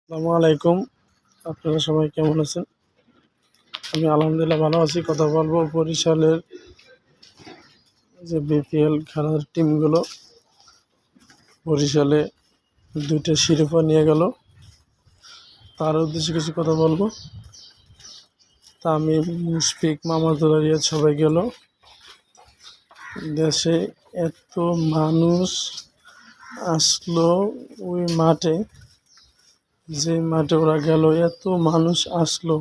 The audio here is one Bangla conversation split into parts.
আসসালামু আলাইকুম। আপনারা সবাই কেমন আছেন? আমি আলহামদুলিল্লাহ ভালো আছি। কথা বলবো বরিশালের যে বিপিএল খেলার টিমগুলো বরিশালে 2টা শিরোপা নিয়ে গেল, তার উদ্দেশ্যে কিছু কথা বলবো। তামিম, মুশফিক, মাহমুদুল্লাহ, রিয়াদ সবাই গেল। দেশে এত মানুষ আসলো ওই মাঠে, যে মাঠে ওরা গেল, এত মানুষ আসলো,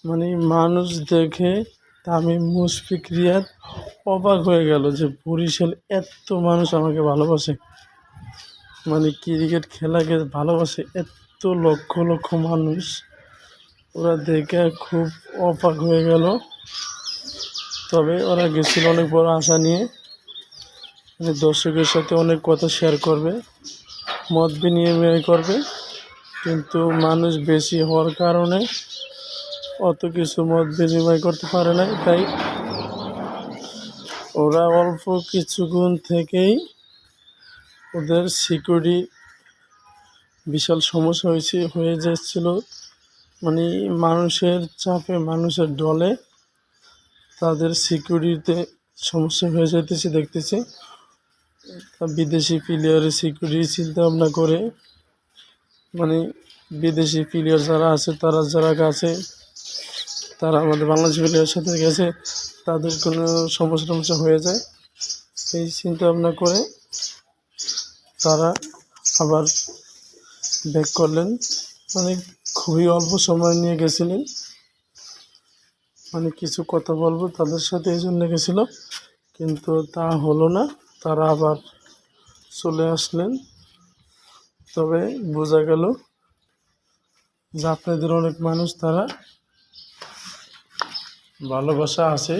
মানে মানুষ দেখে তামিম, মুশফিক, রিয়াদ অবাক হয়ে গেল যে বরিশাল এত মানুষ আমাকে ভালোবাসে, মানে ক্রিকেট খেলাকে ভালোবাসে এত লক্ষ লক্ষ মানুষ। ওরা দেখে খুব অবাক হয়ে গেল। তবে ওরা গেছিল অনেক বড় আশা নিয়ে, মানে দর্শকের সাথে অনেক কথা শেয়ার করবে, মত বিনিময় করবে, কিন্তু মানুষ বেশি হওয়ার কারণে অত কিছু মত বিনিময় করতে পারে না। তাই ওরা অল্প কিছুক্ষণ থেকেই ওদের সিকিউরিটি বিশাল সমস্যা হয়ে যাচ্ছিল, মানে মানুষের চাপে, মানুষের দলে তাদের সিকিউরিটিতে সমস্যা হয়ে যেতেছে দেখতেছি। বিদেশি প্লেয়ারের সিকিউরিটি চিন্তা ভাবনা করে, মানে বিদেশি প্লেয়ার যারা আছে, যারা আছে, তারা আমাদের বাংলাদেশি প্লেয়ারের সাথে গেছে, তাদের কোনো সমস্যা হয়ে যায়, এই চিন্তা ভাবনা করে তারা আবার ব্যাক করলেন। মানে খুবই অল্প সময় নিয়ে গেছিলেন, মানে কিছু কথা বলবো তাদের সাথে এই জন্য গেছিল, কিন্তু তা হলো না, তারা আবার চলে আসলেন। তবে বোঝা গেল যে আপনাদের অনেক মানুষ, তারা ভালোবাসা আছে।